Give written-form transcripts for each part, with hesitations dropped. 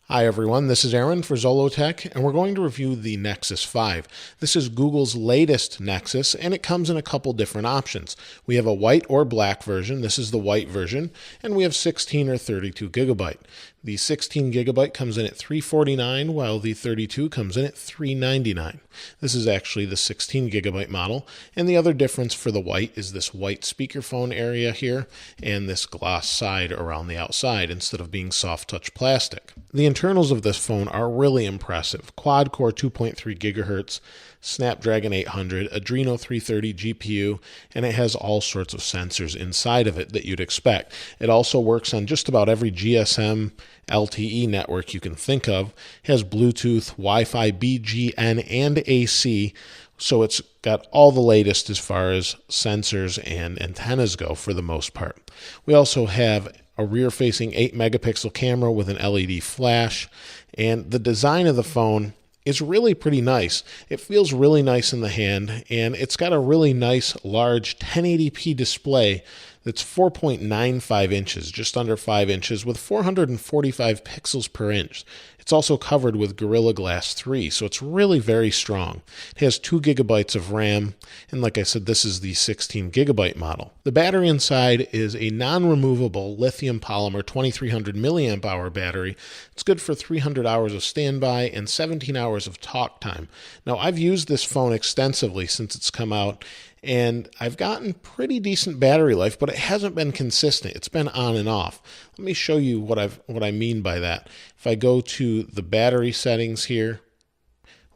Hi everyone, this is Aaron for Zollotech, and we're going to review the Nexus 5. This is Google's latest Nexus, and it comes in a couple different options. We have a white or black version. This is the white version, and we have 16 or 32 gigabyte. The 16 gigabyte comes in at $349, while the 32 comes in at $399. This is actually the 16 gigabyte model, and the other difference for the white is this white speakerphone area here and this gloss side around the outside instead of being soft touch plastic. The internals of this phone are really impressive. Quad-core 2.3 gigahertz, Snapdragon 800, Adreno 330 GPU, and it has all sorts of sensors inside of it that you'd expect. It also works on just about every GSM LTE network you can think of. It has Bluetooth, Wi-Fi, BGN, and AC, so it's got all the latest as far as sensors and antennas go for the most part. We also have a rear-facing 8-megapixel camera with an LED flash, and the design of the phone is really pretty nice. It feels really nice in the hand, and it's got a really nice large 1080p display that's 4.95 inches, just under 5 inches, with 445 pixels per inch. It's also covered with Gorilla Glass 3, so it's really very strong. It has 2 gigabytes of RAM, and like I said, this is the 16 gigabyte model. The battery inside is a non-removable lithium polymer 2300 milliamp hour battery. It's good for 300 hours of standby and 17 hours of talk time. Now, I've used this phone extensively since it's come out, and I've gotten pretty decent battery life, but it hasn't been consistent. It's been on and off. Let me show you what I mean by that. If I go to the battery settings here,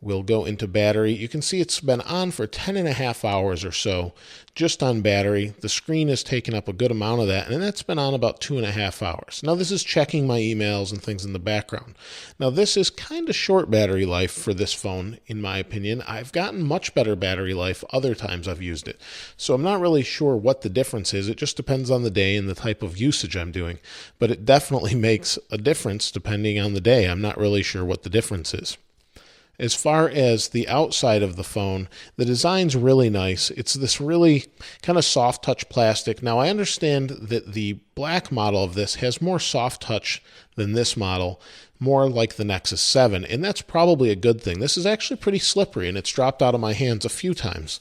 we'll go into battery. You can see it's been on for 10.5 hours or so, just on battery. The screen has taken up a good amount of that, and that's been on about 2.5 hours. Now, this is checking my emails and things in the background. Now, this is kind of short battery life for this phone, in my opinion. I've gotten much better battery life other times I've used it. So I'm not really sure what the difference is. It just depends on the day and the type of usage I'm doing. But it definitely makes a difference depending on the day. I'm not really sure what the difference is. As far as the outside of the phone, the design's really nice. It's this really kind of soft touch plastic. Now, I understand that the black model of this has more soft touch than this model, more like the Nexus 7, and that's probably a good thing. This is actually pretty slippery, and it's dropped out of my hands a few times.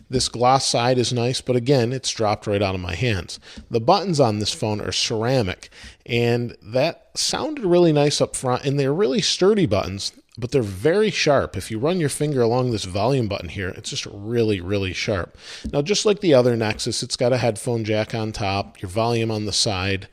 This gloss side is nice, but again, it's dropped right out of my hands. The buttons on this phone are ceramic, and that sounded really nice up front, and they're really sturdy buttons, but they're very sharp. If you run your finger along this volume button here, it's just really, really sharp. Now, just like the other Nexus, it's got a headphone jack on top, your volume on the side,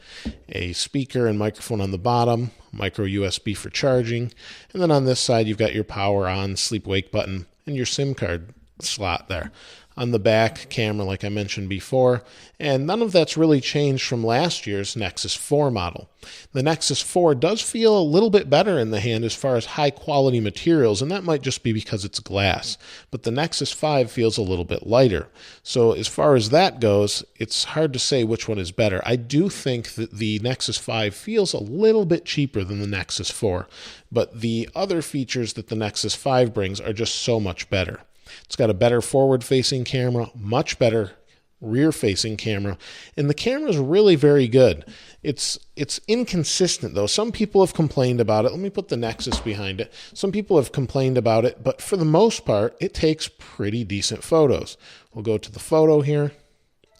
a speaker and microphone on the bottom, micro USB for charging, and then on this side, you've got your power on, sleep wake button, and your SIM card slot there. On the back, camera like I mentioned before, and none of that's really changed from last year's Nexus 4 model. The Nexus 4 does feel a little bit better in the hand as far as high quality materials, and that might just be because it's glass, but the Nexus 5 feels a little bit lighter. So as far as that goes, it's hard to say which one is better. I do think that the Nexus 5 feels a little bit cheaper than the Nexus 4, but the other features that the Nexus 5 brings are just so much better. It's got a better forward-facing camera, much better rear-facing camera, and the camera is really very good. It's inconsistent, though. Some people have complained about it. Let me put the Nexus behind it. Some people have complained about it, but for the most part, it takes pretty decent photos. We'll go to the photo here,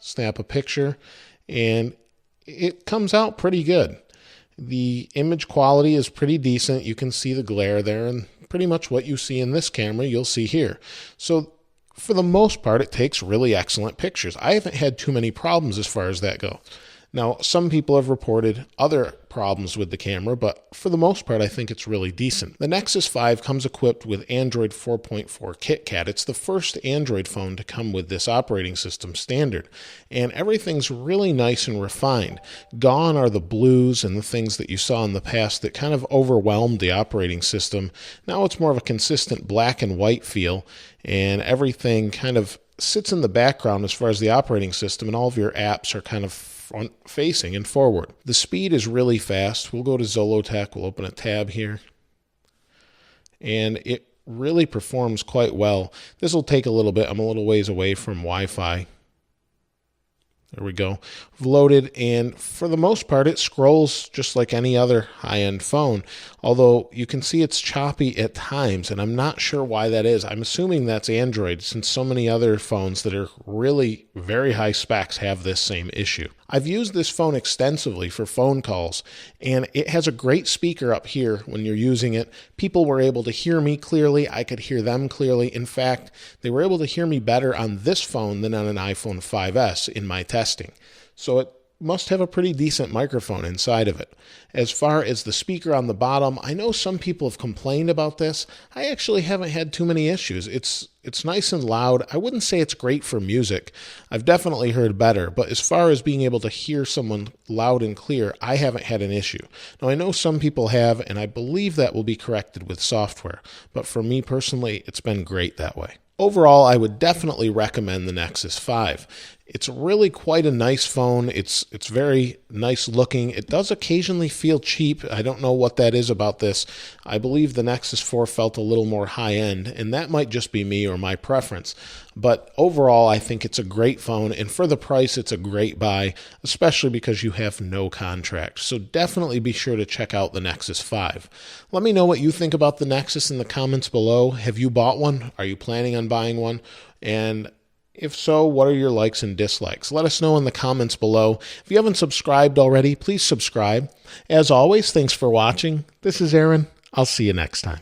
snap a picture, and it comes out pretty good. The image quality is pretty decent. You can see the glare there, and pretty much what you see in this camera, you'll see here. So for the most part, it takes really excellent pictures. I haven't had too many problems as far as that goes. Now, some people have reported other problems with the camera, but for the most part, I think it's really decent. The Nexus 5 comes equipped with Android 4.4 KitKat. It's the first Android phone to come with this operating system standard, and everything's really nice and refined. Gone are the blues and the things that you saw in the past that kind of overwhelmed the operating system. Now it's more of a consistent black and white feel, and everything kind of sits in the background as far as the operating system, and all of your apps are kind of front-facing and forward. The speed is really fast. We'll go to Zollotech. We'll open a tab here. And it really performs quite well. This will take a little bit. I'm a little ways away from Wi-Fi. There we go. We've loaded, and for the most part, it scrolls just like any other high-end phone, although you can see it's choppy at times, and I'm not sure why that is. I'm assuming that's Android, since so many other phones that are really very high specs have this same issue. I've used this phone extensively for phone calls, and it has a great speaker up here when you're using it. People were able to hear me clearly. I could hear them clearly. In fact, they were able to hear me better on this phone than on an iPhone 5S in my testing. So it must have a pretty decent microphone inside of it. As far as the speaker on the bottom, I know some people have complained about this. I actually haven't had too many issues. It's nice and loud. I wouldn't say it's great for music. I've definitely heard better, but as far as being able to hear someone loud and clear, I haven't had an issue. Now, I know some people have, and I believe that will be corrected with software, but for me personally, it's been great that way. Overall, I would definitely recommend the Nexus 5. It's really quite a nice phone. It's very nice looking. It does occasionally feel cheap. I don't know what that is about this. I believe the Nexus 4 felt a little more high-end, and that might just be me or my preference. But overall, I think it's a great phone, and for the price, it's a great buy, especially because you have no contract. So definitely be sure to check out the Nexus 5. Let me know what you think about the Nexus in the comments below. Have you bought one? Are you planning on buying one? And if so, what are your likes and dislikes? Let us know in the comments below. If you haven't subscribed already, please subscribe. As always, thanks for watching. This is Aaron. I'll see you next time.